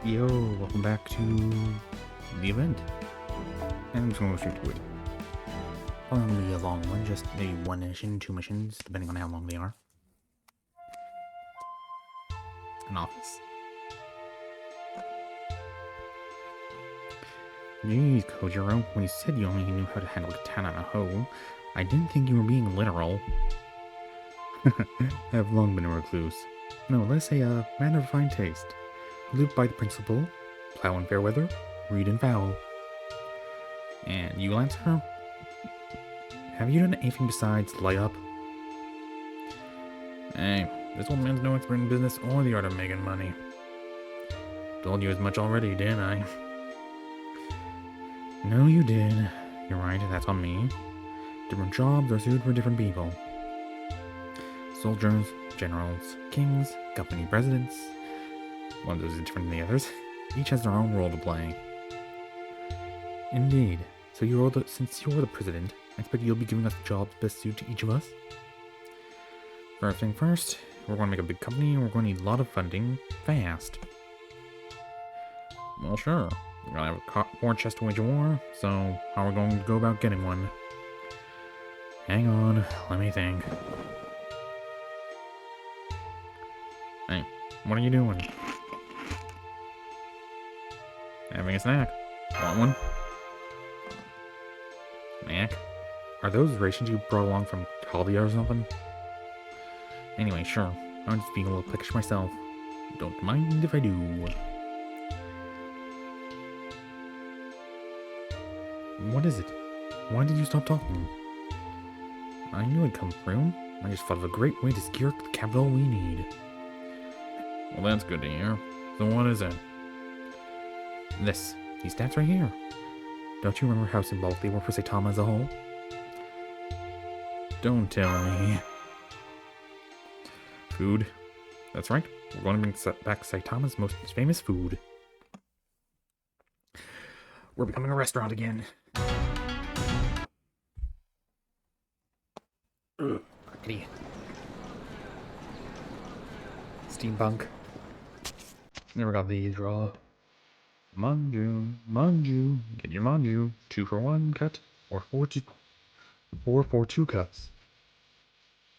Yo, welcome back to the event. And I'm just gonna go straight to it. Probably gonna be a long one, just maybe one mission, two missions, depending on how long they are. An office. Jeez, Kojiro, when you said you only knew how to handle a katana and a hoe, I didn't think you were being literal. I have long been a recluse. No, let's say a man of fine taste. I live by the principle, plow in fair weather, read in foul. And you, Lancer? Have you done anything besides light up? Hey, this old man's no expert in business or the art of making money. Told you as much already, didn't I? No, you did. You're right, that's on me. Different jobs are suited for different people. Soldiers, generals, kings, company presidents. One of those is different than the others. Each has their own role to play. Indeed. So since you're the president, I expect you'll be giving us the jobs best suited to each of us? First thing first, we're going to make a big company and we're going to need a lot of funding fast. Well, sure. We're going to have a war chest to wage a war, so how are we going to go about getting one? Hang on, let me think. Hey, what are you doing? Having a snack. Want one? Snack? Are those rations you brought along from Talia or something? Anyway, sure. I'm just being a little peckish myself. Don't mind if I do. What is it? Why did you stop talking? I knew I'd come through. I just thought of a great way to secure the capital we need. Well, that's good to hear. So what is it? These stats right here. Don't you remember how symbolic they were for Saitama as a whole? Don't tell me. Food. That's right. We're going to bring back Saitama's most famous food. We're becoming a restaurant again. Ugh. Steampunk. Never got these raw. Manju. Get your manju. 2 for 1 cut, or 4 for 2 cuts.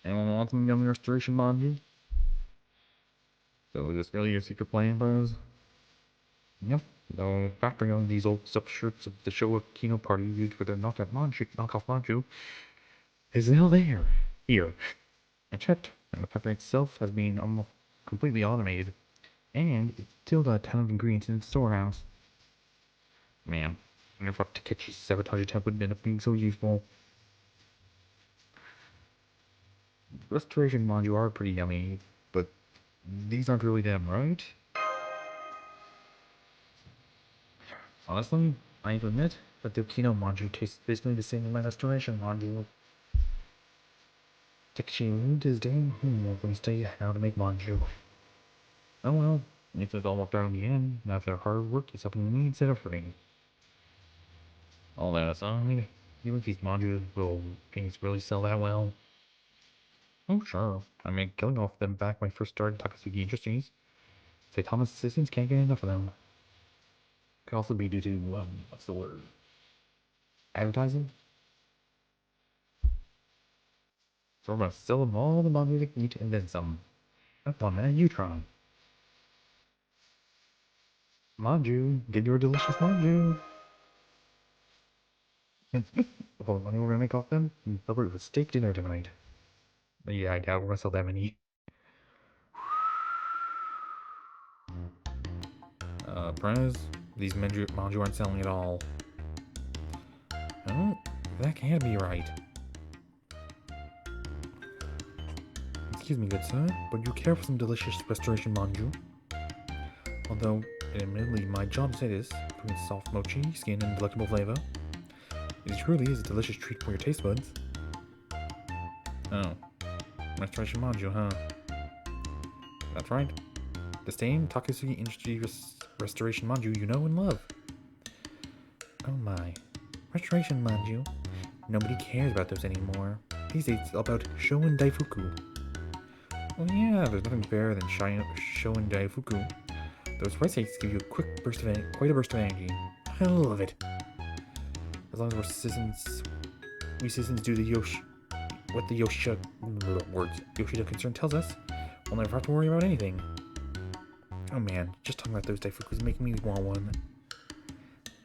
Anyone want some yummy restoration manju? So is this really your secret plan, bros? Yep. The factory on these old stuffed shirts of the Showa Kino party used for their knockoff manju is still there. Here. I checked, and the factory itself has been almost completely automated. And it's still got a ton of ingredients in its storehouse. Man, I never thought Takechi's sabotage attempt would end up being so useful. Restoration manju are pretty yummy, but these aren't really them, right? Honestly, I have to admit that the Kino manju tastes basically the same as my restoration manju. Takechi ruined his day when he tell you how to make manju. Oh well, if it's all worked out in the end, after hard work, it's something you need instead of free. All that aside, even if these manju things really sell that well. Oh sure, I mean, killing off them back when I first started Takasugi Industries. Saitama's assistants can't get enough of them. Could also be due to, what's the word? Advertising? So we're gonna sell them all the manju they can eat and then some. That's on that Utron. Manju, get your delicious manju. With all the money we're gonna make off them, we'll celebrate with steak dinner tonight. But yeah, I doubt we're gonna sell that many. Prez, these manju aren't selling at all. Oh, that can't be right. Excuse me, good sir, but you care for some delicious restoration manju? Although, admittedly, my job to say this, between soft mochi, skin, and delectable flavor, it truly is a delicious treat for your taste buds. Oh, restoration manju, huh? That's right. The same Takasugi Industry restoration manju you know and love. Oh my. Restoration manju? Nobody cares about those anymore. These days it's all about Shoun Daifuku. Well yeah, there's nothing better than Shoun Daifuku. Those rice cakes give you a quick burst of quite a burst of energy. I love it. As long as we citizens do the what the Yoshida concern tells us, we'll never have to worry about anything. Oh man, just talking about those daifukus is making me want one.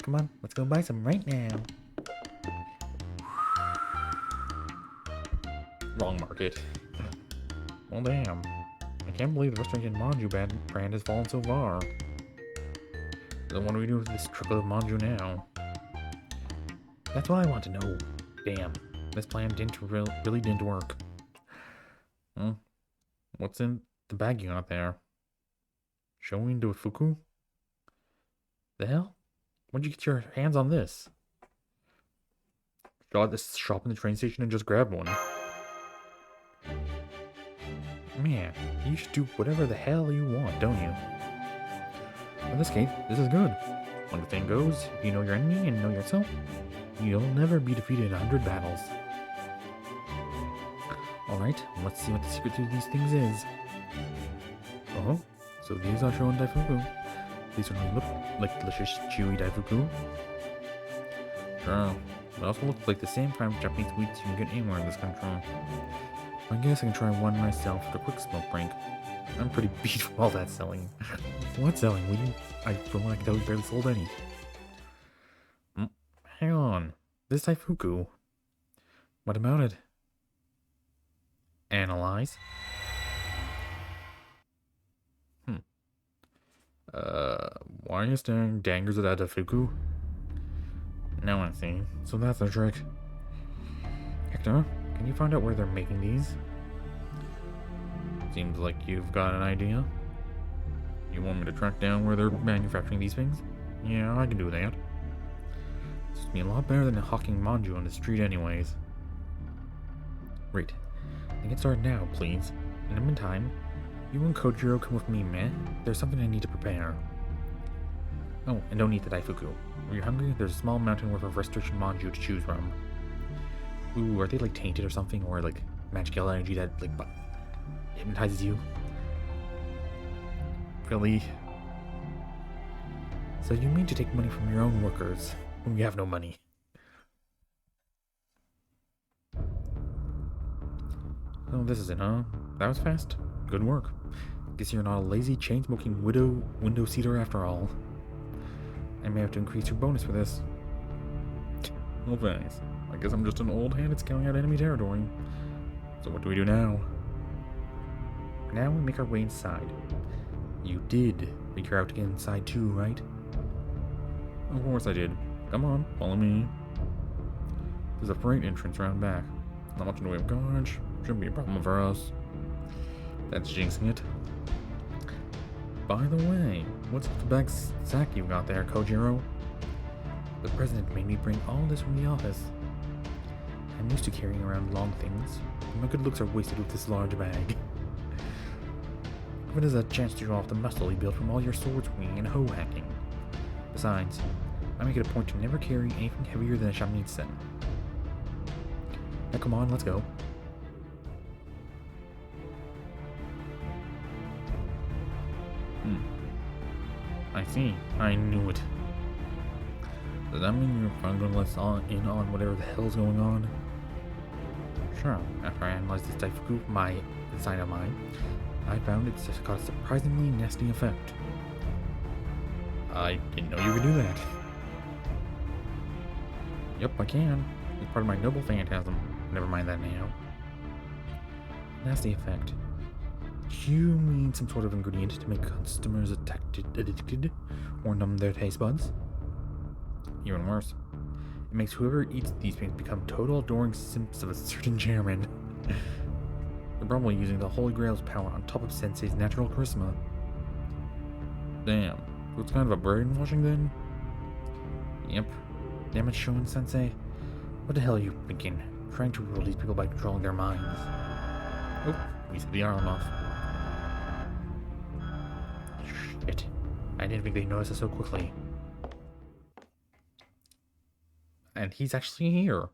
Come on, let's go buy some right now. Wrong market. Well, damn. I can't believe the restaurant in Manju brand has fallen so far. So what do we do with this truckload of Manju now? That's what I want to know. Damn, this plan really didn't work. What's in the bag you got there? Showing Daifuku? The hell? When'd you get your hands on this? Go at this shop in the train station and just grab one. Man, you should do whatever the hell you want, don't you? In this case, this is good. When the thing goes, if you know your enemy and know yourself, you'll never be defeated in 100 battles. Alright, let's see what the secret to these things is. Oh, so these are shown Daifuku. These certainly look like delicious, chewy Daifuku. Sure, they also look like the same kind of Japanese sweets you can get anywhere in this country. I guess I can try one myself for a quick smoke break. I'm pretty beat from all that selling. What selling? I feel like I barely sold any. Hang on. This Daifuku. What about it? Analyze. Why are you staring dangers at that Daifuku? Now I see. So that's the trick. Hector, can you find out where they're making these? Seems like you've got an idea. You want me to track down where they're manufacturing these things? Yeah, I can do that. This would be a lot better than hawking Manju on the street anyways. Great. Then get started now, please. In the meantime, you and Kojiro come with me, man. There's something I need to prepare. Oh, and don't eat the Daifuku. If you're hungry, there's a small mountain worth of restoration Manju to choose from. Ooh, are they like tainted or something? Or like magical energy that like hypnotizes you? Really? So you mean to take money from your own workers when you have no money? Oh, this is it, huh? That was fast. Good work. Guess you're not a lazy, chain-smoking window seater after all. I may have to increase your bonus for this. Well, thanks. I guess I'm just an old hand at scouting out enemy territory. So what do we do now? Now we make our way inside. You did figure out to get inside too, right? Of course I did. Come on, follow me. There's a freight entrance around back. Not much in the way of guards. Shouldn't be a problem for us. That's jinxing it. By the way, what's with the bag sack you got there, Kojiro? The president made me bring all this from the office. I'm used to carrying around long things, but my good looks are wasted with this large bag. If it is a chance to show off the muscle you built from all your sword swinging and hoe hacking. Besides, I make it a point to never carry anything heavier than a shamisen. Now come on, let's go. I see. I knew it. Does that mean you're finally going to let us in on whatever the hell's going on? Sure. After I analyzed this Daifuku, my design of mine, I found it's just got a surprisingly nasty effect. I didn't know you could do that. Yep, I can. It's part of my noble phantasm. Never mind that now. Nasty effect. You mean some sort of ingredient to make customers addicted or numb their taste buds? Even worse, it makes whoever eats these things become total adoring simps of a certain chairman. They're probably using the Holy Grail's power on top of Sensei's natural charisma. Damn, so it's kind of a brainwashing then? Yep. Damn it, Shonen Sensei. What the hell are you thinking? Trying to rule these people by controlling their minds. Oh, we set the alarm off. Shit. I didn't think they'd notice us so quickly. And he's actually here.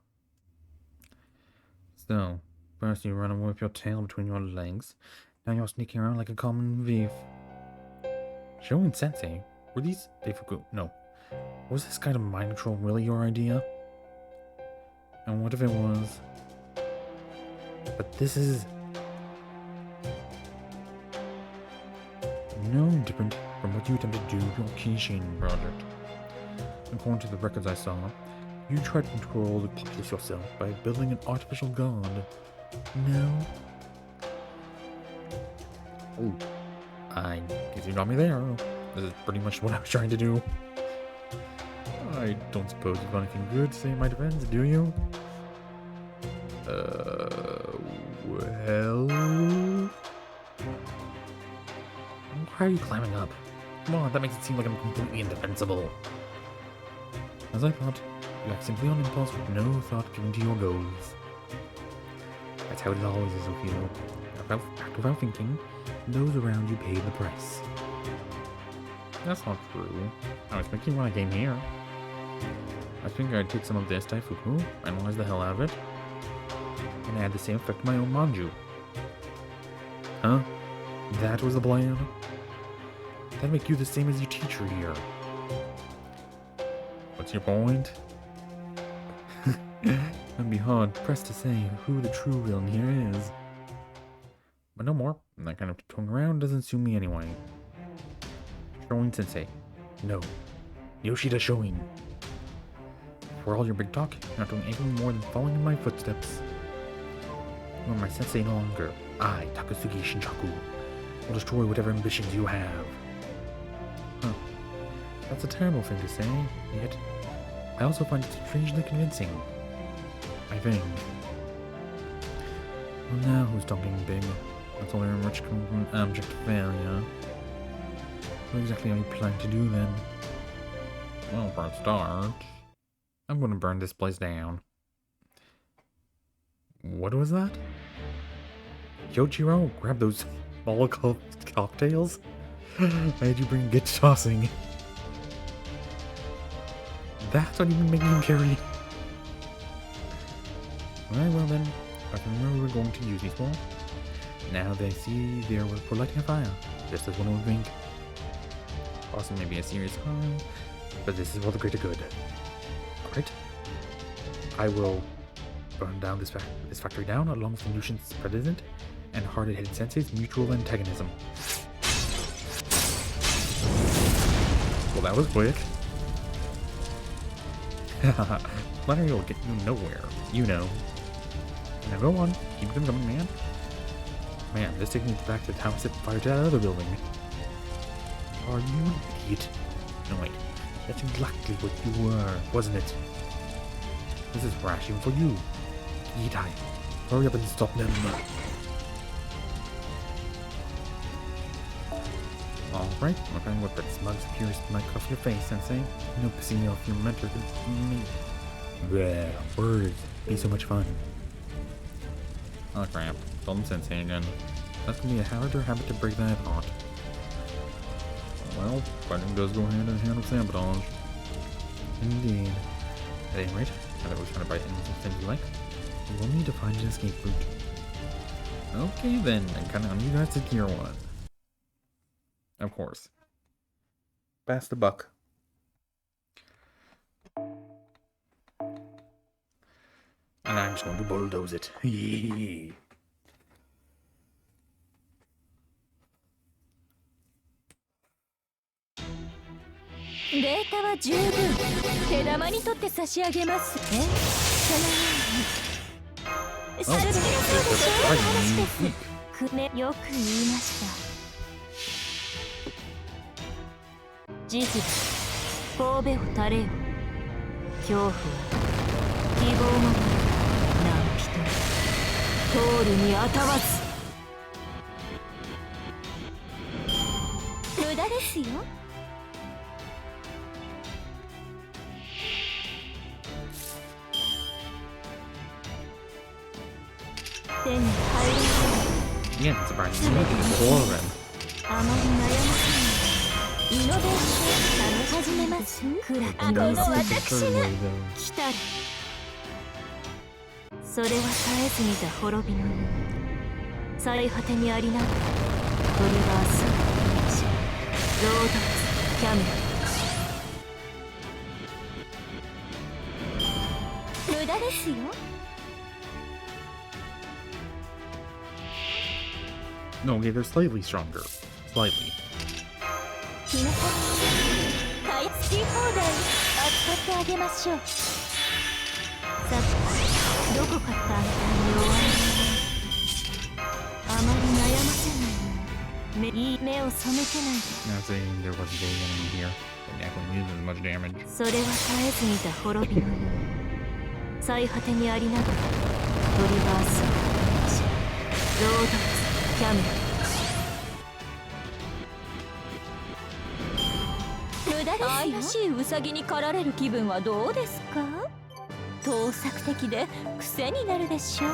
So, first you run away with your tail between your legs. Now you're sneaking around like a common thief. Showing Sensei? Were these Deifuku? No. Was this kind of mind control really your idea? And what if it was? But this is no different from what you attempted to do with your Kishin project. According to the records I saw, you tried to control the populace yourself by building an artificial god. No? Oh, I guess you got me there. This is pretty much what I was trying to do. I don't suppose you've got anything good to say in my defense, do you? Well... Why are you climbing up? Come on, that makes it seem like I'm completely indefensible. As I thought, you act simply on impulse with no thought given to your goals. That's how it always is with you. Act without thinking, those around you pay the price. That's not true. I was thinking when I came here. I think I'd take some of this Daifuku, analyze the hell out of it, and add the same effect to my own manju. Huh? That was the plan? That'd make you the same as your teacher here. What's your point? I'd be hard pressed to say who the true villain here is. But no more. That kind of tiptoeing around doesn't suit me anyway. Showing Sensei. No. Yoshida Showing. For all your big talk, you're not doing anything more than following in my footsteps. You are my sensei no longer. I, Takasugi Shinchaku, will destroy whatever ambitions you have. Huh. That's a terrible thing to say, yet I also find it strangely convincing. I think. Well, now who's talking big? That's all very much coming from an abject failure. What exactly are you planning to do then? Well, for a start, I'm gonna burn this place down. What was that? Yoichiro, grab those Molotov cocktails? I had you bring get tossing. That's what you've been making him carry. Alright, well then, I can remember we're going to use these for. Now they see they're for lighting a fire, just as one would think. Also maybe a serious harm, but this is for the greater good. Alright? I will burn down this factory down along with Lucian's president and hard-headed sensei's mutual antagonism. Well, that was quick. Flattery will get you nowhere, you know. Now go on, keep them coming, man. Man, this takes me back to the time I set fire to that other building. Are you an idiot? No, wait. That's exactly what you were, wasn't it? This is rash even for you. Yitai, hurry up and stop them. Alright, I'm going to whip that smug, superior smirk off your face, Sensei. No pissing me off your mentor can me. Bleh, words. Be so much fun. Oh crap, told him Sensei again. That's gonna be a harder habit to break than I thought. Well, fighting does go hand in hand with sabotage. Indeed. At any rate, now that we're trying to bite into things you like, we'll need to find an escape route. Okay then, I'm counting on you guys to secure one. Of course. Pass the buck. And I'm just going to bulldoze it. Yee. Data は十分手玉に取って差し上げますね。そのように。よく言いました。事実、神戸を垂れよ。恐怖は希望も何人通るにあたわず。無駄ですよ。Yeah, it's surprising. You're making four of them. あまり悩ませないイノベーション始めます今度私が来たらそれは絶えず見た滅びの最果てにありながらトリガースロードキャメラ無駄ですよ。No, okay, they're slightly stronger. Slightly. 皆さん買い付き放題扱ってあげましょう。さてどこかってあんたに弱いあまり悩ませないいい目を背けないで。 Not saying there was a big enemy here. It definitely needed as much damage. それは絶えず見た滅びのよう最果てにありながらトリバースをロードキャメラ無駄ですよ。愛らしいウサギに狩られる気分はどうですか。盗作的で癖になるでしょう。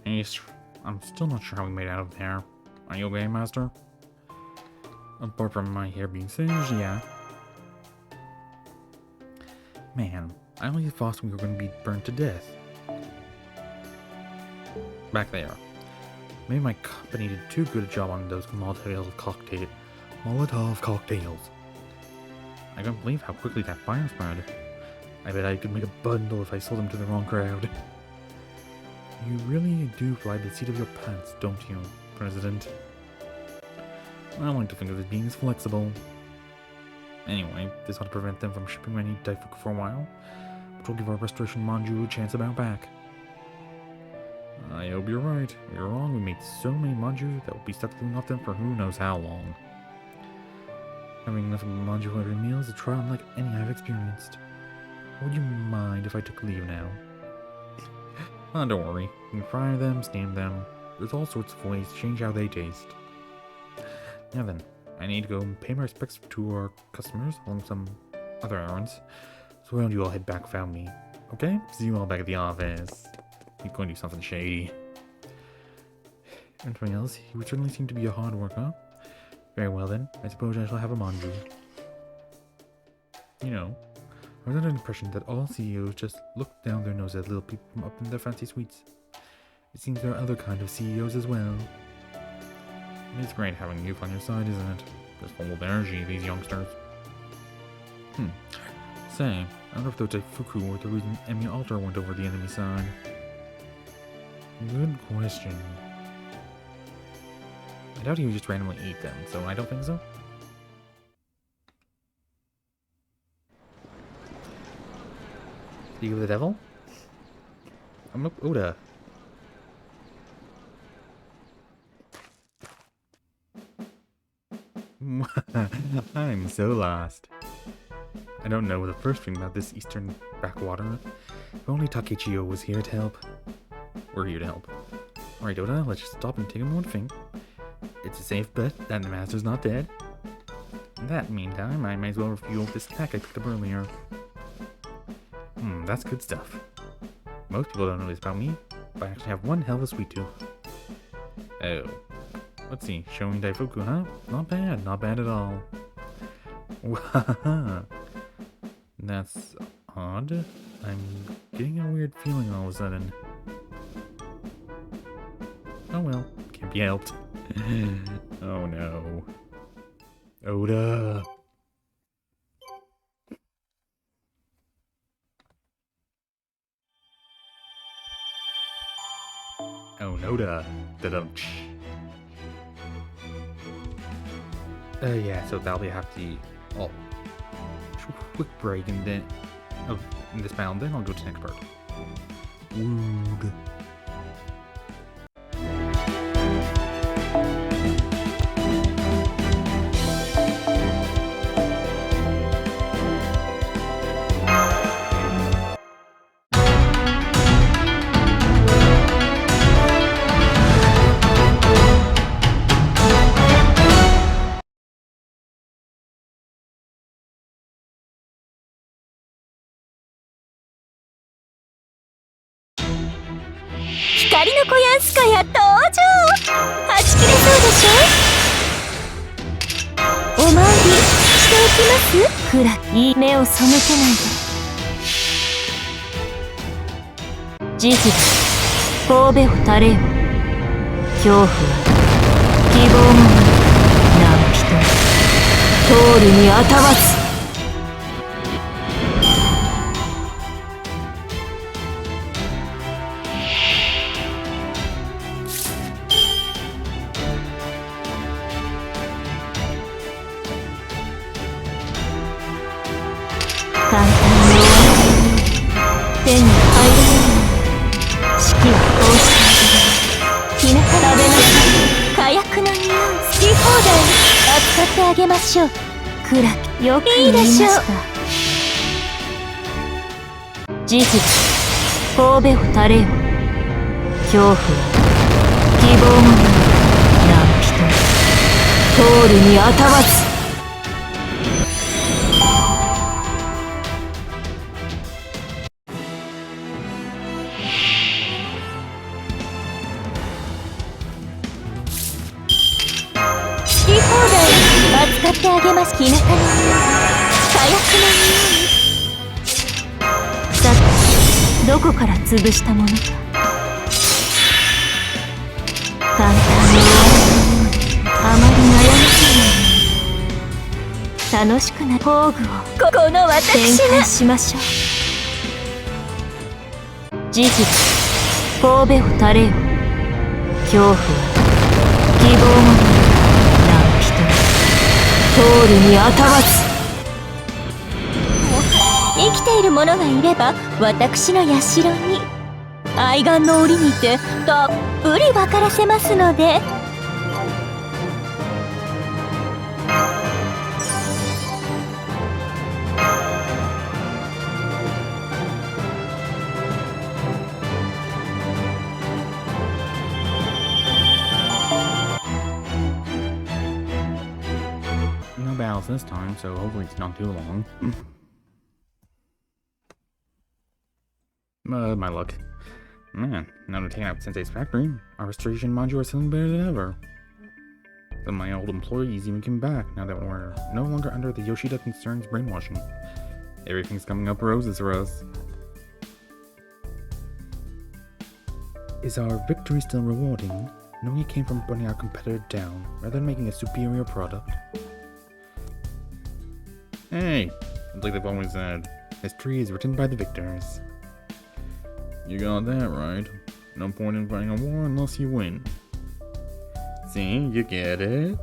Ace, I'm still not sure how we made out of there. Are you okay, Master? Apart from my hair being singed, yeah. Man, I only thought we were going to be burned to death. Back there. Maybe my company did too good a job on those Molotov cocktails. I can't believe how quickly that fire spread. I bet I could make a bundle if I sold them to the wrong crowd. You really do fly the seat of your pants, don't you, President? I like to think of it being as flexible. Anyway, this ought to prevent them from shipping any Daifuku for a while, which will give our Restoration Manju a chance to bounce back. I hope you're right. You're wrong. We made so many Manju that we'll be stuck living off them for who knows how long. Having enough Manju for every meal is a trial unlike any I've experienced. Would you mind if I took leave now? Don't worry. You can fry them, steam them. There's all sorts of ways to change how they taste. Now then, I need to go pay my respects to our customers along with some other errands. So why don't you all head back without me? Okay? See you all back at the office. He's going to do something shady. Anything else? He would certainly seem to be a hard worker. Very well then, I suppose I shall have a manju. You know, I was under the impression that all CEOs just look down their nose at little people from up in their fancy suites. It seems there are other kind of CEOs as well. It's great having youth on your side, isn't it? Just full of energy, these youngsters. Say, I wonder if those Daifuku were the reason Emi Altar went over the enemy side. Good question. I doubt he would just randomly eat them, so I don't think so. Speak of the devil? I'm up Oda. I'm so lost. I don't know the first thing about this eastern backwater. If only Takechio was here to help. We're here to help. Alright, Oda, let's just stop and take a moment to think. It's a safe bet that the master's not dead. In that meantime, I might as well refuel this pack I picked up earlier. That's good stuff. Most people don't know this about me, but I actually have one hell of a sweet tooth. Oh. Let's see, showing Daifuku, huh? Not bad at all. Wahaha. That's odd. I'm getting a weird feeling all of a sudden. Oh well, can't be helped. Oh no. Oda. Oh, Noda. Da-dum-tsh. Yeah, so that'll be have to... Oh. Quick break and then... Oh, in this battle, then I'll go to the next part. Wood.光の子やんすかや登場。はち切れそうでしょ。お参りしておきます。くらいい目を背けないで。慈悲神戸を垂れよ。恐怖は希望もなる人通るにあたわず。簡単に終わる手に入らない式はこうしてひなた食べなさい。火薬の匂い好き放題扱ってあげましょう。暗くよく言いました。慈悲神戸を垂れよ。恐怖は希望もなる人通るにあたわず。好き放題扱ってあげます。日向の匂い火薬の匂いさてどこから潰したものか。簡単に終わるのあまり悩ませない楽しくな工具をこの私が展開しましょう。慈悲神戸を垂れよ。恐怖は希望もなる人通るにあたわず。生きている者がいれば私の社に愛玩の折にてたっぷり分からせますので。No battles this time, so hopefully it's not too long. My luck. Man, now to take out Sensei's factory, our restoration module are selling better than ever. Some of my old employees even came back now that we're no longer under the Yoshida Concern's brainwashing. Everything's coming up roses for us. Is our victory still rewarding, knowing it came from putting our competitor down rather than making a superior product? Hey, it's like they've always said, history is written by the victors. You got that right. No point in fighting a war unless you win. See, you get it?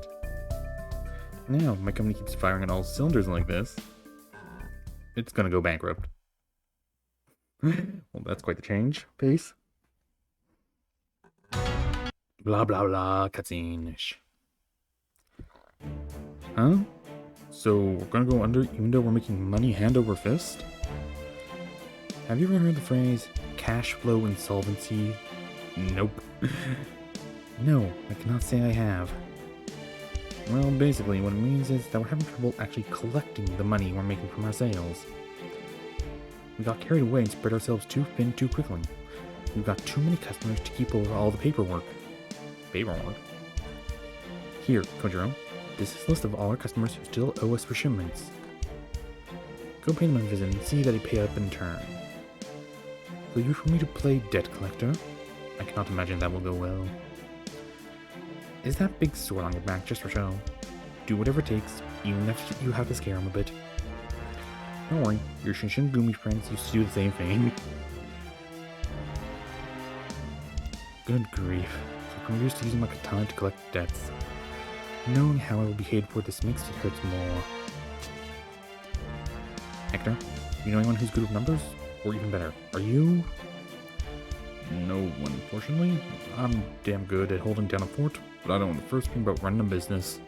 Now, if my company keeps firing on all cylinders like this, it's gonna go bankrupt. Well, that's quite the change. Pace. Blah blah blah, cutscene. Huh? So, we're gonna go under even though we're making money hand over fist? Have you ever heard the phrase, cash flow insolvency? Nope. No, I cannot say I have. Well, basically, what it means is that we're having trouble actually collecting the money we're making from our sales. We got carried away and spread ourselves too thin too quickly. We've got too many customers to keep over all the paperwork. Paperwork? Here, Kojiro. This is a list of all our customers who still owe us for shipments. Go pay them a visit and see that they pay up in turn. Will you for me to play debt collector? I cannot imagine that will go well. Is that big sword on your back just for show? Do whatever it takes, even if you have to scare him a bit. Don't worry, your Shinshin Gumi friends used to do the same thing. Good grief, so I'm used to using my katana to collect debts. Knowing how I will be paid for this makes it hurt more. Hector, you know anyone who's good with numbers? Or even better, are you? No, unfortunately. I'm damn good at holding down a fort, but I don't know the first thing about running a business.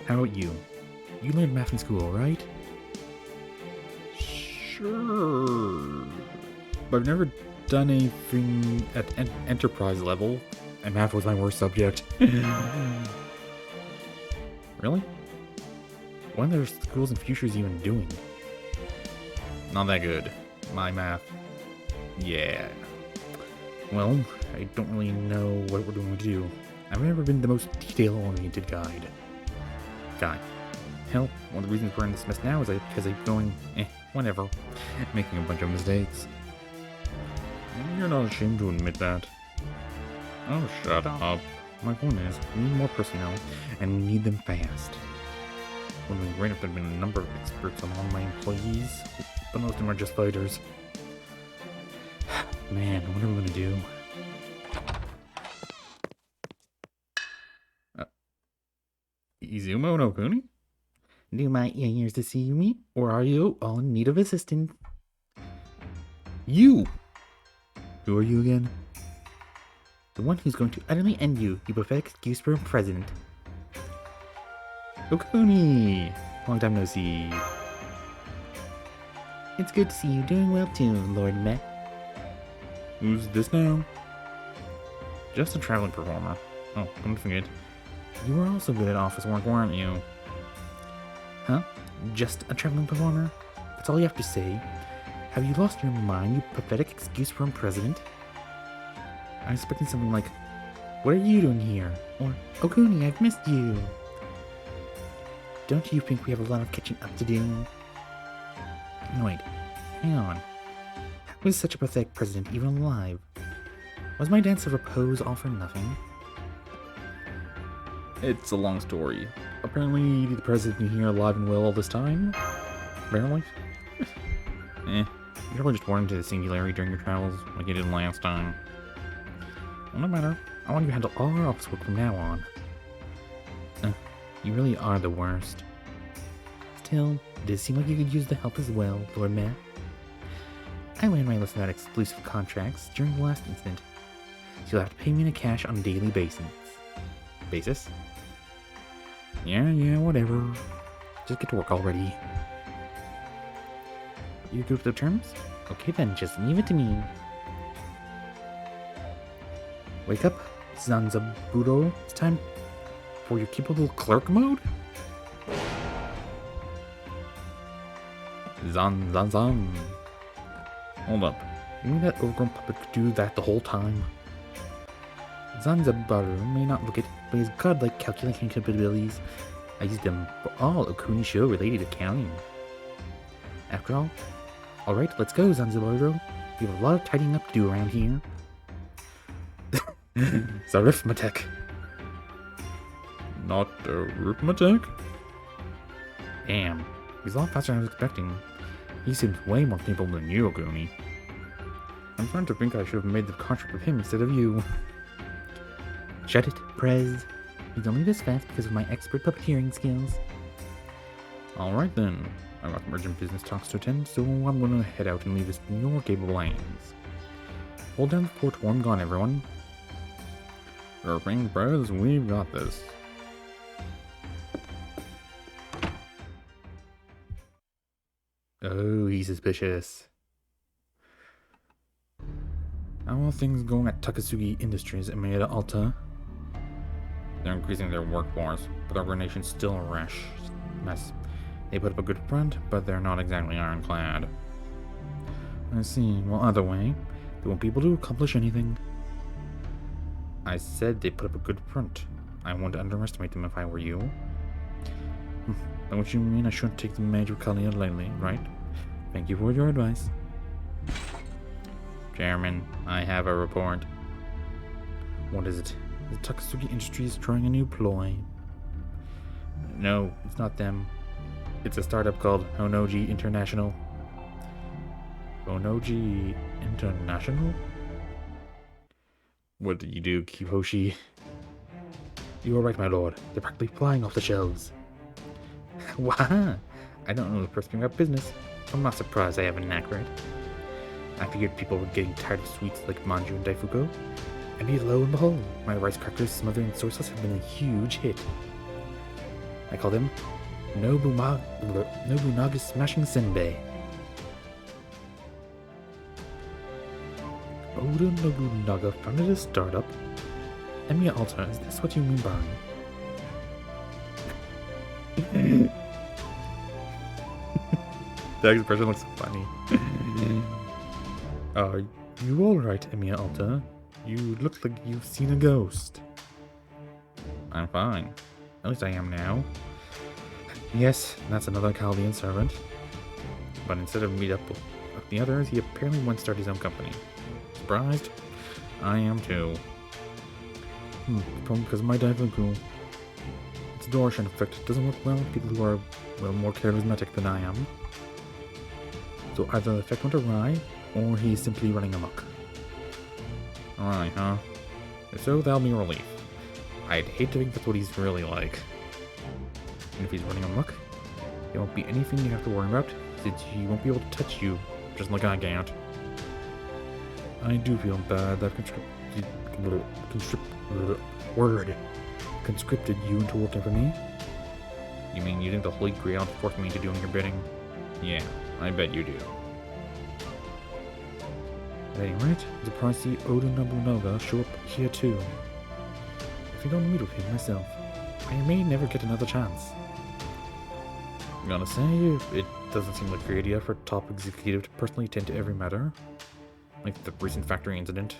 How about you? You learned math in school, right? Sure. But I've never done anything at enterprise level, and math was my worst subject. Really? What are their schools and futures even doing? Not that good. My math. Yeah. Well, I don't really know what we're going to do. I've never been the most detail-oriented guy. Hell, one of the reasons we're in this mess now is because I'm going, whatever, making a bunch of mistakes. You're not ashamed to admit that. Oh, shut up. My point is, we need more personnel, and we need them fast. It would have been great if there had been a number of experts among my employees, but most of them are just fighters. Man, what are we gonna do? Izumo no Kuni? Do my ears to see me, or are you all in need of assistance? You! Who are you again? The one who's going to utterly end you, you pathetic excuse for president. Okuni! Long time no see. It's good to see you doing well too, Lord Meh. Who's this now? Just a traveling performer. Oh, don't forget. You were also good at office work, weren't you? Huh? Just a traveling performer? That's all you have to say? Have you lost your mind, you pathetic excuse from president? I was expecting something like, what are you doing here? Or, Okuni, I've missed you. Don't you think we have a lot of catching up to do? No, wait. Hang on. How is such a pathetic president even alive? Was my dance of repose all for nothing? It's a long story. Apparently, the president here alive and well all this time? Apparently? You're probably just born into the singularity during your travels, like you did last time. Well, no matter. I want you to handle all our office work from now on. You really are the worst. Still, it does seem like you could use the help as well, Lord Mayor. I learned my lesson about exclusive contracts during the last incident, so you'll have to pay me in cash on a daily basis. Yeah, whatever. Just get to work already. You good with the terms? Okay then, just leave it to me. Wake up, Zanzaburo. It's time for your capable clerk mode? Zan. Hold up. You mean that overgrown puppet could do that the whole time? Zanzabaru may not look it, but his godlike calculation capabilities. I used them for all Okuni show related accounting. After all, alright, let's go, Zanzabaru. We have a lot of tidying up to do around here. Arithmetic. Not arithmetic? Damn, he's a lot faster than I was expecting. He seems way more capable than you, Okuni. I'm starting to think I should have made the contract with him instead of you. Shut it, Prez. He's only this fast because of my expert puppeteering skills. Alright then. I've got some urgent business talks to attend, so I'm gonna head out and leave this in your capable hands. Hold down the fort while I'm gone, everyone. Irving, Prez, we've got this. Oh, he's suspicious. How are things going at Takasugi Industries in Maeda Alta? They're increasing their workforce, but the organization's still a mess. They put up a good front, but they're not exactly ironclad. I see. Well, either way, they won't be able to accomplish anything. I said they put up a good front. I wouldn't underestimate them if I were you. By which you mean I shouldn't take the Major Kalia lightly, right? Thank you for your advice. Chairman, I have a report. What is it? The Takasugi Industries trying a new ploy. No, it's not them. It's a startup called Honoji International. Honoji International? What did you do, Kiyoshi? You are right, my lord. They're practically flying off the shelves. Wah! I don't know the first thing about business. I'm not surprised I have a knack for it. I figured people were getting tired of sweets like manju and daifuku. And lo and behold, my rice crackers smothered in soy sauce have been a huge hit. I call them Nobunaga Smashing Senbei. Oda Nobunaga founded a startup? Emiya Alta, is this what you mean by? That expression looks funny. Are you alright, Emiya Alta? You look like you've seen a ghost. I'm fine. At least I am now. Yes, that's another Chaldean servant. But instead of meet up with the others, he apparently once started his own company. surprised? I am too. Probably because of my Daifuku. Its Dorshan effect doesn't work well with people who are, well, more charismatic than I am. So either the effect went awry, or he's simply running amok. Alright, huh? If so, that'll be a relief. I'd hate to think that's what he's really like. And if he's running amok, there won't be anything you have to worry about, since he won't be able to touch you, just like I can't. I do feel bad that conscripted you into working for me. You mean you think the Holy Grail forced me into doing your bidding? Yeah, I bet you do. At any rate, I'm surprised to see Oda Nobunaga show up here too. If I don't meet with him myself, I may never get another chance. I'm gonna say, it doesn't seem like a great idea for a top executive to personally attend to every matter, like the recent factory incident.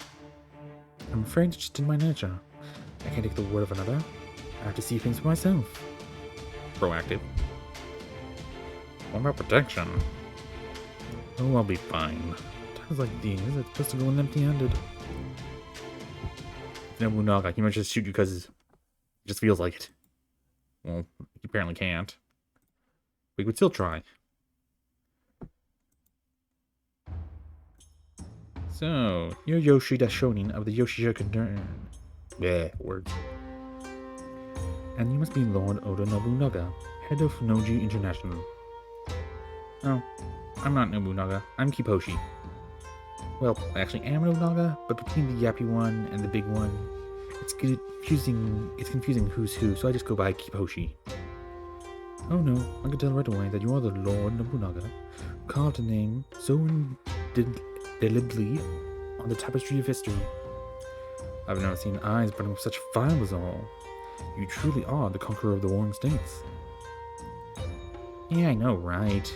I'm afraid it's just in my nature. I can't take the word of another. I have to see things for myself. Proactive. What about protection? Oh, I'll be fine. Times like these, it's supposed to go in empty-handed. Nobunaga, he might just shoot you because it just feels like it. Well, he apparently can't. We would still try. So, you're Yoshida Shonin of the Yoshida concern. Yeah, words. And you must be Lord Oda Nobunaga, head of Noji International. Oh, I'm not Nobunaga, I'm Kiposhi. Well, I actually am Nobunaga, but between the yappy one and the big one, it's confusing who's who, so I just go by Kiposhi. Oh no, I can tell right away that you are the Lord Nobunaga, carved a name so indelibly on the tapestry of history. I've never seen eyes burning with such fire was all. You truly are the conqueror of the warring states. Yeah, I know, right?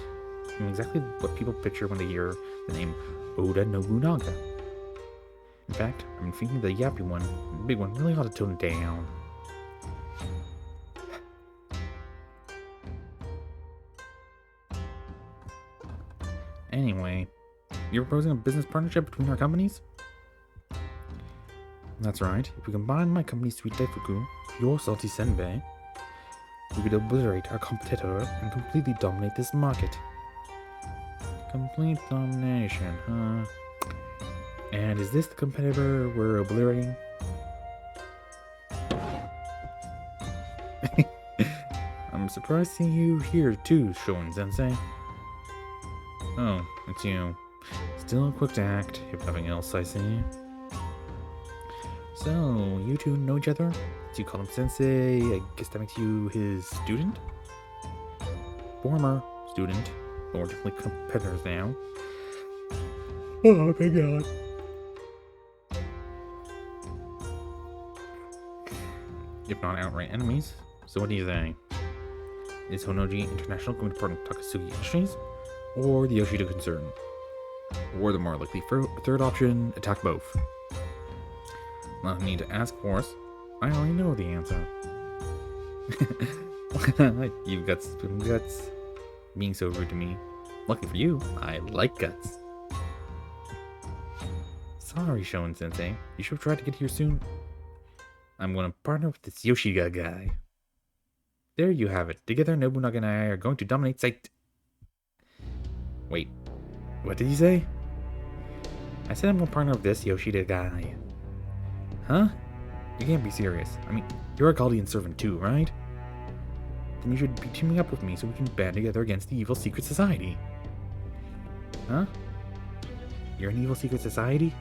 I mean, exactly what people picture when they hear the name Oda Nobunaga. In fact, I'm thinking the yappy one, the big one, really ought to tone it down. Anyway, you're proposing a business partnership between our companies? That's right. If we combine my company Sweet Daifuku, your Salty Senbei, we could obliterate our competitor and completely dominate this market. Complete domination, huh? And is this the competitor we're obliterating? I'm surprised to see you here too, Shonen-sensei. Oh, it's you. Still quick to act, if nothing else, I see. So, you two know each other? Do you call him sensei? I guess that makes you his student? Former student. But we're definitely competitors now. Oh my god. If not outright enemies, so what do you say? Is Honoji International going to partner Takasugi Industries? Or the Yoshida concern? Or the more likely third option, attack both? Not need to ask for us. I already know the answer. You guts, guts. Being so rude to me. Lucky for you, I like guts. Sorry, Shonen-sensei. You should have tried to get here soon. I'm going to partner with this Yoshida guy. There you have it. Together, Nobunaga and I are going to dominate Site. Wait, what did you say? I said I'm going to partner with this Yoshida guy. Huh? You can't be serious. I mean, you're a Guardian servant too, right? Then you should be teaming up with me so we can band together against the evil secret society. Huh? You're an evil secret society?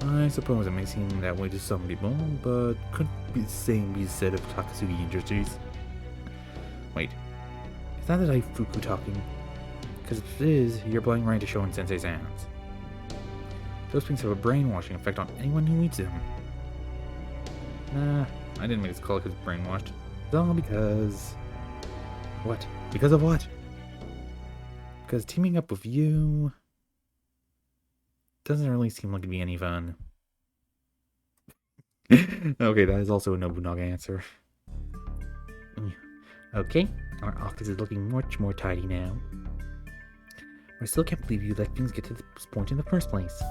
I suppose it may seem that way to some people, but couldn't be the same be said of Takasugi Industries. Wait, is that the Daifuku talking? Because if it is, you're playing right into Shonen-sensei's hands. Those things have a brainwashing effect on anyone who meets them. Nah, I didn't make this call because it's brainwashed. It's all because... What? Because of what? Because teaming up with you... doesn't really seem like it'd be any fun. Okay, that is also a Nobunaga answer. Okay, our office is looking much more tidy now. I still can't believe you let things get to this point in the first place.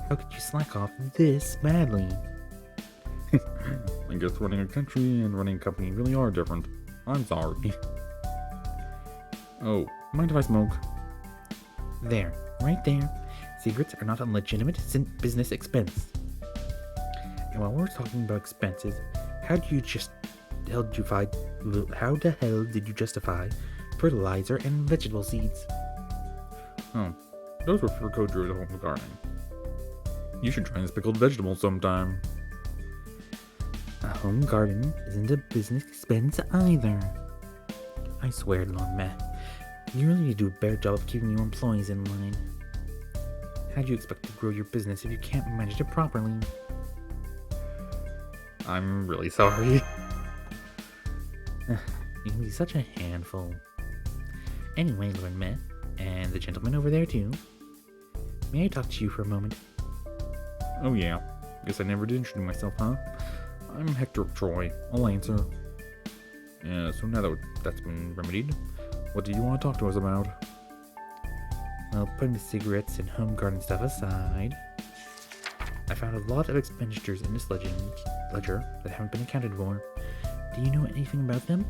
How could you slack off this badly? I guess running a country and running a company really are different. I'm sorry. Oh, mind if I smoke? There, right there. Cigarettes are not a legitimate business expense. And while we're talking about expenses, how the hell did you justify fertilizer and vegetable seeds? Oh, those were for co-drew home gardening. You should try this pickled vegetable sometime. A home garden isn't a business expense either. I swear, Lord Matt, you really need to do a better job of keeping your employees in line. How do you expect to grow your business if you can't manage it properly? I'm really sorry. You can be such a handful. Anyway, Lord Matt, and the gentleman over there too. May I talk to you for a moment? Oh yeah. Guess I never did introduce myself, huh? I'm Hector Troy. I'll answer. Yeah, so now that that's been remedied, what do you want to talk to us about? Well, putting the cigarettes and home garden stuff aside, I found a lot of expenditures in this ledger that haven't been accounted for. Do you know anything about them?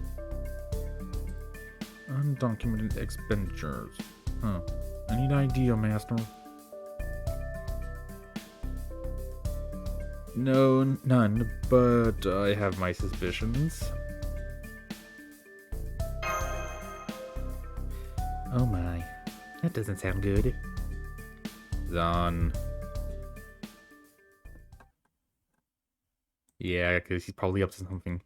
Undocumented expenditures. Huh. I need an idea, Master. No, none, but I have my suspicions. Oh my, that doesn't sound good. Zon. Yeah, because he's probably up to something.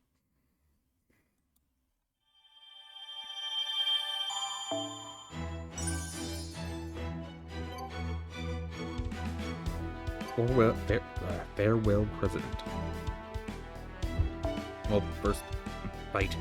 Farewell, President. Well, first, fight.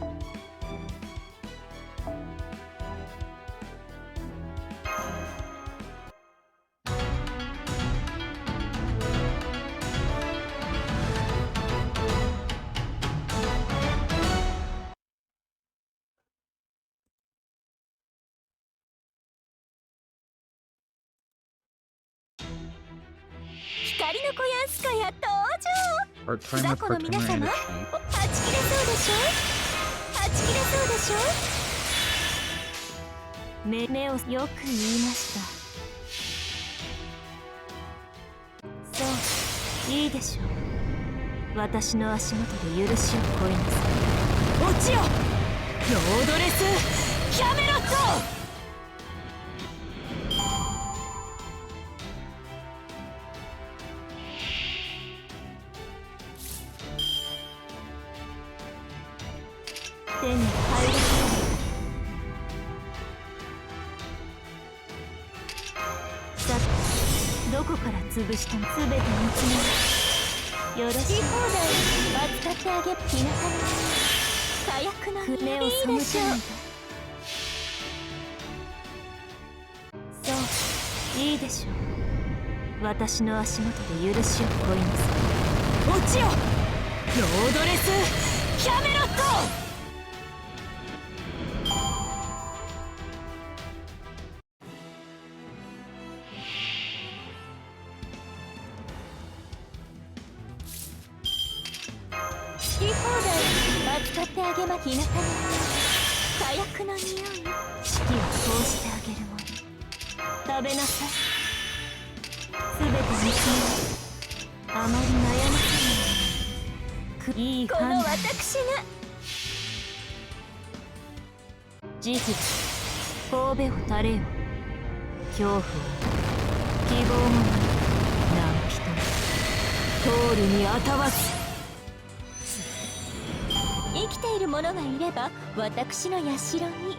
Part-timer, part-timer, and a chief. はち切れそうでしょはち切れそうでしょ目をよく言いましたそういいでしょう私の足元で許しを請いなさい落ちよロードレスキャメロット手に入らないさてどこから潰したの全て見つめよろしい放題扱ってあげ田舎の火薬の目を背けないでそういいでしょう私の足元で許しを請いなさい落ちよロードレスキャメロット扱ってあげま田舎の火薬の匂い四季を通してあげるもの食べなさいすべて見つめあまり悩ませないいい判断この私が慈悲神戸を垂れよ恐怖を希望もない何人も通るにあたわず生きている者がいれば私の社に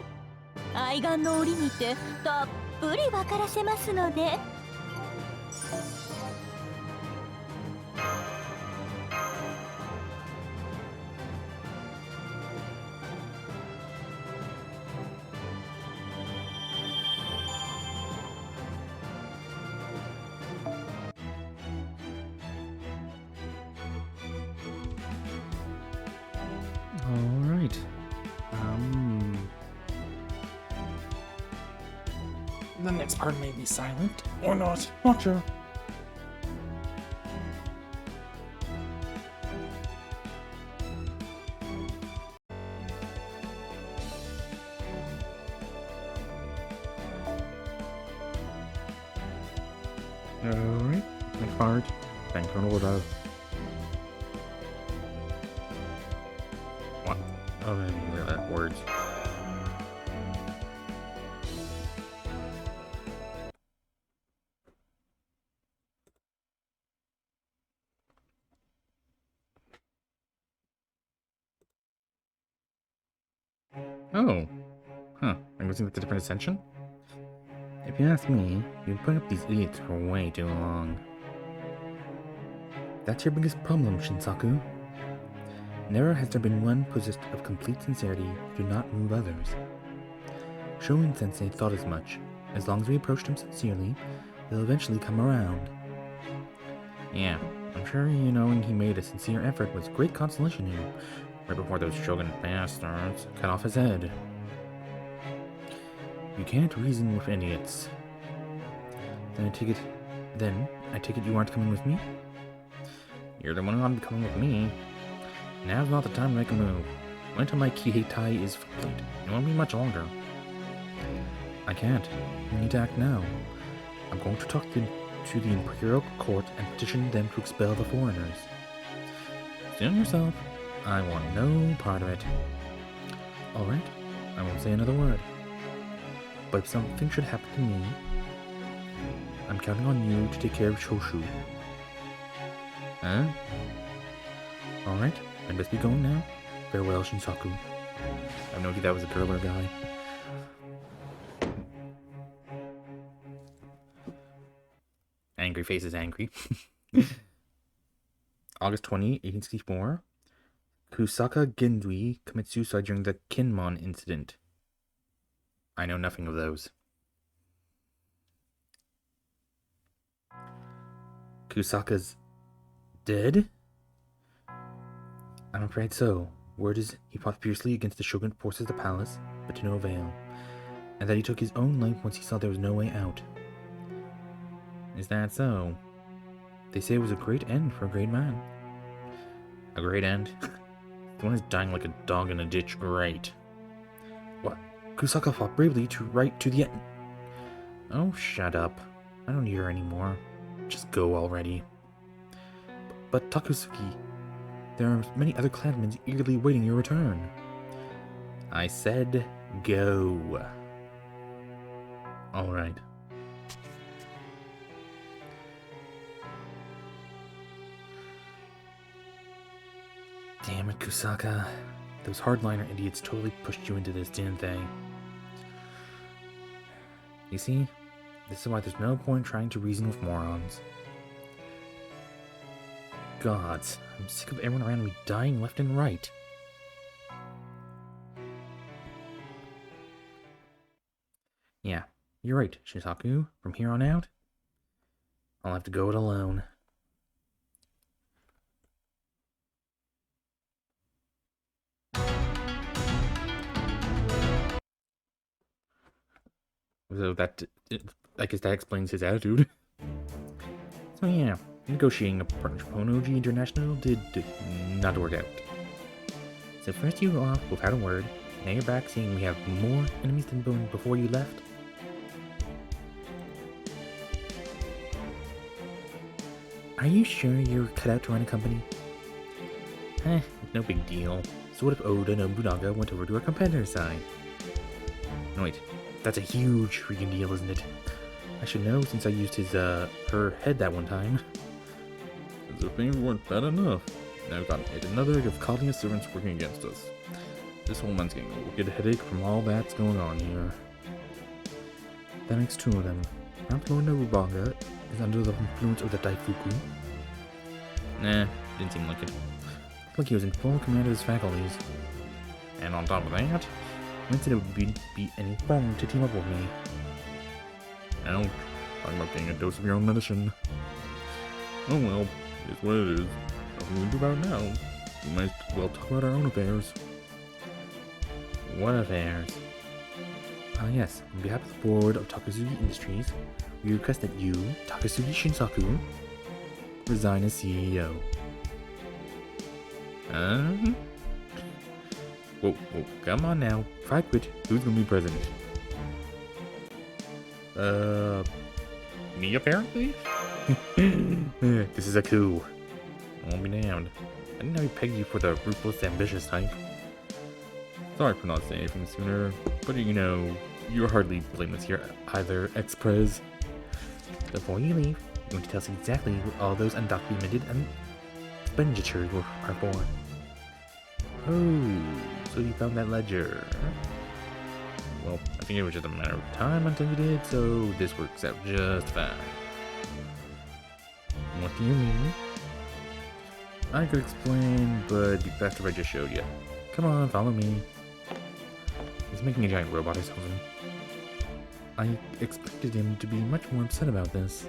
愛玩の折にてたっぷり分からせますのでAlright. The next part may be silent, or not. Not sure. Alright. Next part. Thank you for an order. What? Oh, I didn't read that words. Oh. Huh. I'm guessing that's a different ascension? If you ask me, you've put up these idiots for way too long. That's your biggest problem, Shinsaku. Never has there been one possessed of complete sincerity who do not move others. Shoin-sensei thought as much. As long as we approached him sincerely, they'll eventually come around. Yeah, I'm sure knowing he made a sincere effort was great consolation to him, right before those Shogun bastards cut off his head. You can't reason with idiots. Then I take it you aren't coming with me? You're the one who ought to be coming with me. Now's not the time to make a move. Wait until my Kiheitai is complete. It won't be much longer. I can't. You need to act now. I'm going to talk to the Imperial Court and petition them to expel the foreigners. Suit yourself. I want no part of it. Alright, I won't say another word. But if something should happen to me, I'm counting on you to take care of Shoshu. Huh? Alright, I'd best be going now. Farewell, Shinsaku. I have no idea that was a girl or a guy. Angry face is angry. August 20, 1864. Kusaka Gendui commits suicide during the Kinmon incident. I know nothing of those. Kusaka's dead? I'm afraid so. Word is he fought fiercely against the Shogun forces at the palace, but to no avail. And that he took his own life once he saw there was no way out. Is that so? They say it was a great end for a great man. A great end? The one is dying like a dog in a ditch, great. What? Kusaka fought bravely right to the end. Oh, shut up. I don't hear anymore. Just go already. But Takasugi, there are many other clansmen eagerly waiting your return. I said go. Alright. Damn it, Kusaka. Those hardliner idiots totally pushed you into this, didn't they? You see, this is why there's no point trying to reason with morons. Gods, I'm sick of everyone around me dying left and right. Yeah, you're right, Shisaku. From here on out, I'll have to go it alone. So I guess that explains his attitude. So yeah, negotiating a partnership with Onoji International did not work out. So first you were off without a word, now you're back saying we have more enemies than before you left. Are you sure you're cut out to run a company? No big deal. So what if Oda Nobunaga went over to our competitor's side? No wait. That's a huge freaking deal, isn't it? I should know since I used her head that one time. As if things weren't bad enough. Now we've got another of colony servants working against us. This whole man's getting a wicked headache from all that's going on here. That makes two of them. Not Lord Nobunaga is under the influence of the Daifuku. Nah, didn't seem like it. Looked like he was in full command of his faculties. And on top of that, I said it would be any fun to team up with me. Ouch. Talking about getting a dose of your own medicine. Oh well, it's what it is. Nothing we can do about it now. We might as well talk about our own affairs. What affairs? Yes, on behalf of the board of Takasugi Industries, we request that you, Takasugi Shinsaku, resign as CEO. Whoa, come on now. If I quit, who's gonna be president? Me apparently? This is a coup. I won't be damned. I didn't know he pegged you for the ruthless, ambitious type. Sorry for not saying anything sooner, but you know, you're hardly blameless here either, Ex-Prez. Before you leave, you want to tell us exactly what all those undocumented expenditures are for. Oh, so you found that ledger. Well, I think it was just a matter of time until you did, so this works out just fine. What do you mean? I could explain, but it'd be faster if I just showed you. Come on, follow me. He's making a giant robot or something. I expected him to be much more upset about this.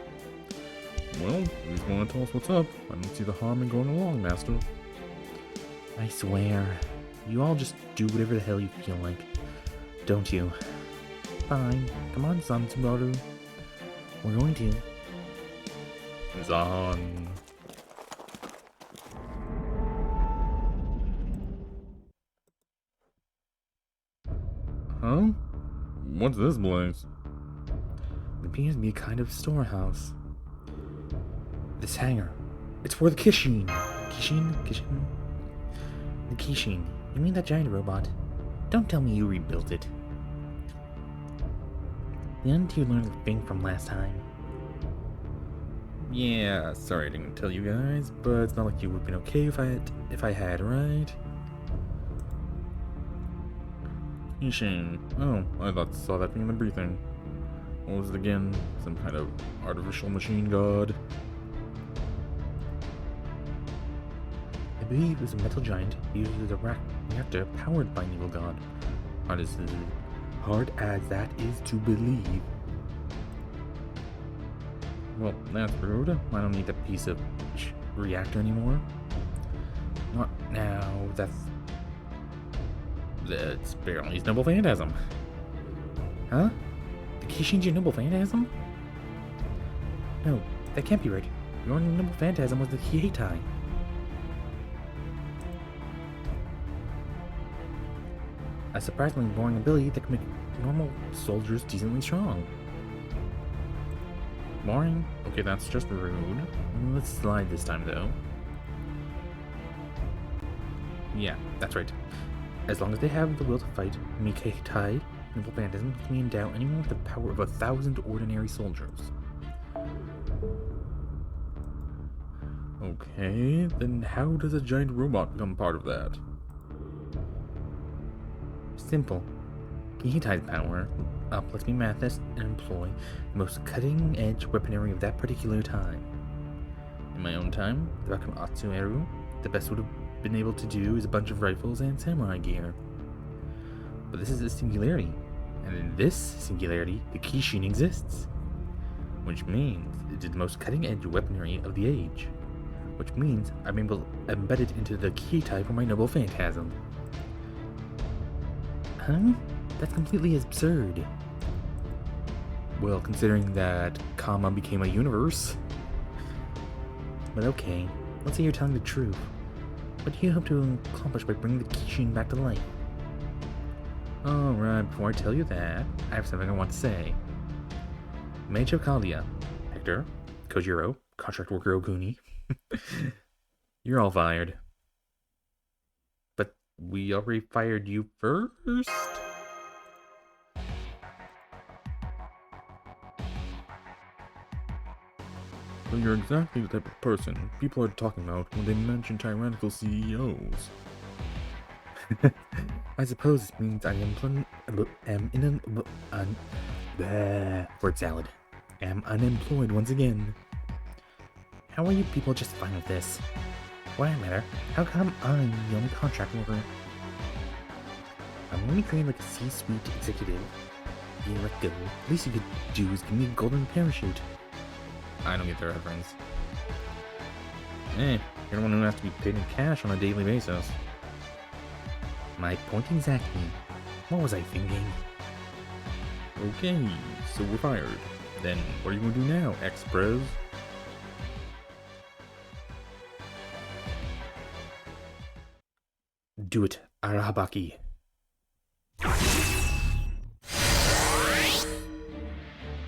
Well, he's going to tell us what's up. I don't see the harm in going along, Master. I swear, you all just do whatever the hell you feel like, don't you? Fine, come on, Subaru. We're going to. Zan. Huh? What's this place? It appears to be a kind of storehouse. This hangar. It's for the Kishin. Kishin? The Kishin. You mean that giant robot? Don't tell me you rebuilt it. Didn't you learn the thing from last time? Yeah, sorry I didn't tell you guys, but it's not like you would have been okay if I had, right? Kishin. Oh, I saw that thing in the briefing. What was it again? Some kind of artificial machine god? I believe it was a metal giant used as a reactor powered by an evil god. Hard as that is to believe. Well, that's rude. I don't need that piece of reactor anymore. Not now. That's barely his noble phantasm. Huh? The Kishin's your noble phantasm? No, that can't be right. Your noble phantasm was the Kiheitai. A surprisingly boring ability that can make normal soldiers decently strong. Boring? Okay, that's just rude. Let's slide this time, though. Yeah, that's right. As long as they have the will to fight, Mikeitai, Noble Phantasm, can endow anyone with the power of 1,000 ordinary soldiers. Okay, then how does a giant robot become part of that? Simple. Kihitai's power up lets me manifest and employ the most cutting-edge weaponry of that particular time. In my own time, the Bakumatsu Eru, the best would have been able to do is a bunch of rifles and samurai gear. But this is a singularity, and in this singularity, the Kishin exists. Which means it is the most cutting-edge weaponry of the age. Which means I'm able to embed it into the Kihitai for my noble phantasm. Huh? That's completely absurd. Well, considering that Kama became a universe. But okay, let's say you're telling the truth. What do you hope to accomplish by bringing the Kishin back to life? Alright, before I tell you that, I have something I want to say. Mage of Kalia, Hector, Kojiro, contract worker Oguni, you're all fired. But we already fired you first? So you're exactly the type of person people are talking about when they mention tyrannical CEOs. I suppose this means I word salad. Am unemployed once again. How are you people just fine with this? Why matter? How come I'm the only contract worker? I'm only trained like a C-suite executive. Being let go. The least you could do is give me a golden parachute. I don't get the reference. You're the one who has to be paid in cash on a daily basis. My point exactly. What was I thinking? Okay, so we're fired. Then what are you going to do now, Ex-Prez? Do it, Arahabaki.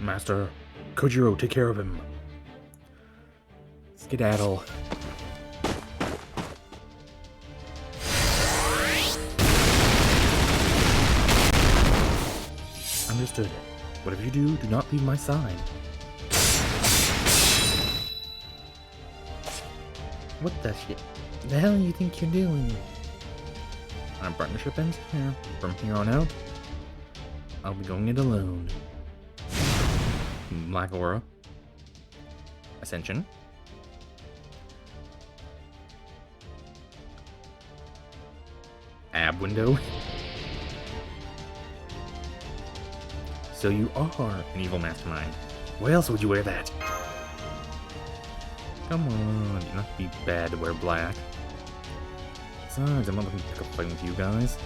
Master, Kojiro, take care of him. Skedaddle. Understood. Whatever you do, do not leave my side. What the shit? The hell do you think you're doing? Our partnership ends here. From here on out, I'll be going it alone. Black Aura. Ascension. Ab window. So you are an evil mastermind. Why else would you wear that? Come on, you not be bad to wear black. Besides, I'm not looking to pick up a fight with you guys.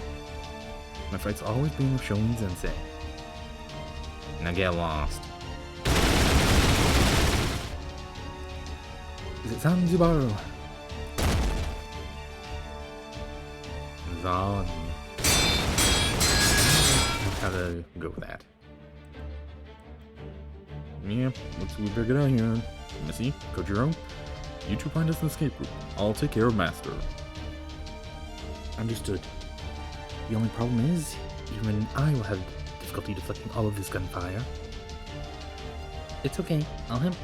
My fight's always been with Shonin Sensei. Now get lost. Is it Zanzubaru? Zan. How to go with that. Yeah, looks like we better get out of here. Missy, Kojiro, you two find us an escape route. I'll take care of Master. Understood. The only problem is, even I will have difficulty deflecting all of this gunfire. It's okay, I'll help.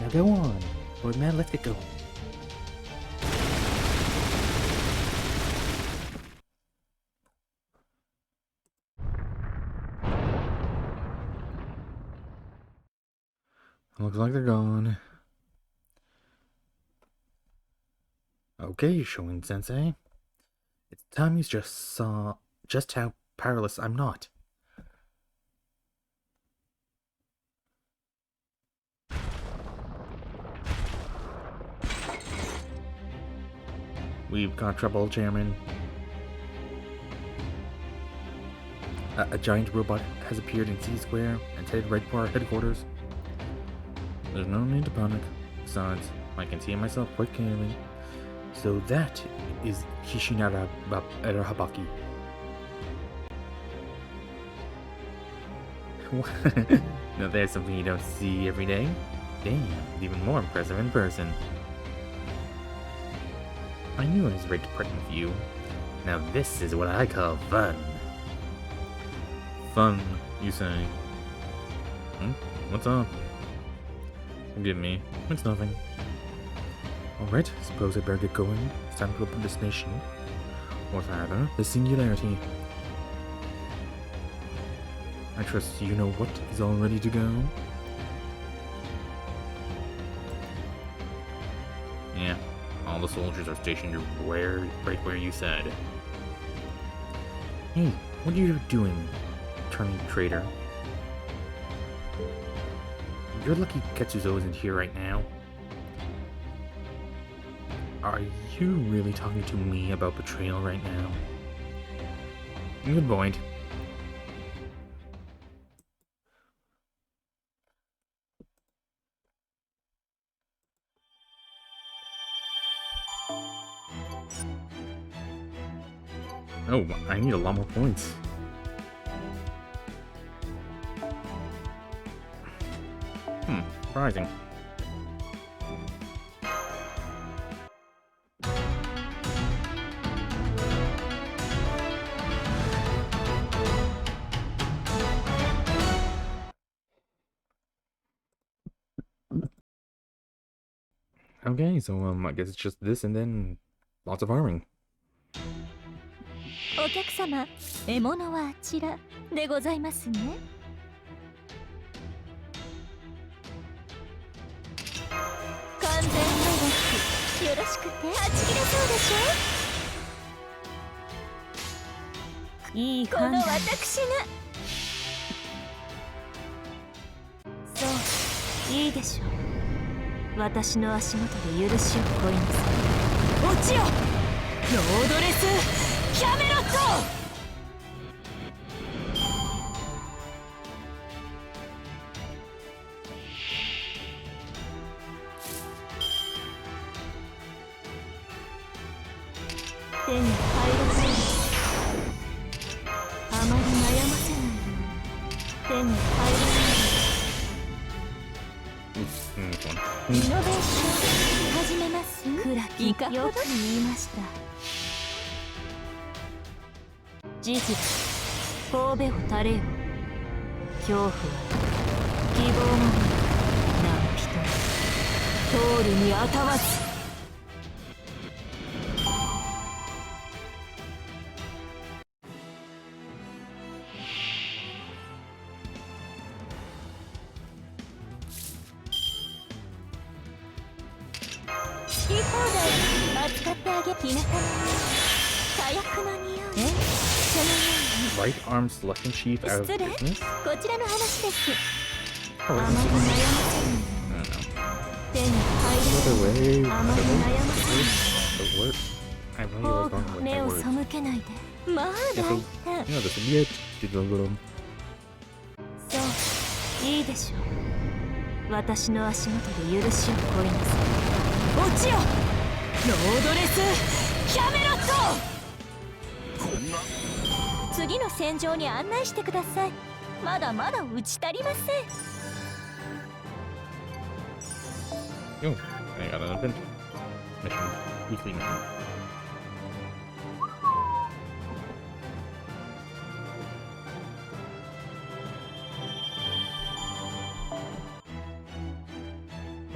Now go on. Lord Mad, let's get going. Looks like they're gone. Okay, Shonin Sensei. It's time you just saw just how powerless I'm not. We've got trouble, Chairman. A giant robot has appeared in City Square and headed right for our headquarters. There's no need to panic. Besides, I can see it myself quite clearly. So that is Hishinara Habaki. Now there's something you don't see every day. Damn, it's even more impressive in person. I knew I was ready to partner with you. Now this is what I call fun. Fun, you say? What's up? Forgive me, it's nothing. Alright, suppose I better get going. It's time to open this nation. Or rather, the singularity. I trust you know what is all ready to go. Yeah, all the soldiers are stationed right where you said. Hey, what are you doing, turning traitor? You're lucky Ketsuzo isn't here right now. Are you really talking to me about betrayal right now? Good point. Oh, I need a lot more points. Surprising. Okay, so I guess it's just this and then lots of farming. お客様、獲物はあちらでございますね。完全予約よろしくてはち切れそうでしょ。いい判断。この私が。そう、いいでしょう。私の足元で許しを乞いなさい。落ちよ、ロードレス。 キャメロット！手に入らせない。あまり悩ませないように。手に入らない。Oops, this one. イノベーション始めます。暗きいかほどよく言いました。事実、神戸を垂れよ。恐怖は希望もない。何人通るにあたわず。好き放題扱ってあげ。日向の匂い、火薬の匂い。そのように Right arm selection chief out of 失礼。 business? こちらの話です。 Oh, あまり悩ま I せ don't ない。手に know. 入 Other way. らない。あまり悩ま The word. I せ really ない。 like going with 目 my を words. 背けないで。まあ Yeah, 大 so, 胆。 you know this. Yeah, did a little. そう、いいでしょう。私の足元で許しを乞いなさい。落ちよ、ロードレスキャメロット。次の戦場に案内してください。まだまだ打ち足りません。 Oh, I got an event mission. Weekly mission.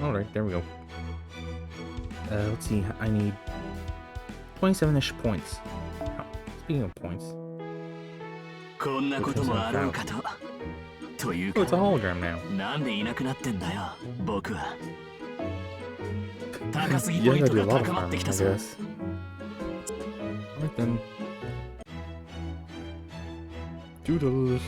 Alright, there we go. Let's see. I need 27-ish points. Oh, speaking of points. こんなこともあろうかと。という Oh, か it's a hologram now. なんでいなくなってんだよ、僕は。高すぎ Yeah, ポイ I ン gotta ト do a が lot of 高まって farming, き I たぞ。 guess. Alright then. Doodles.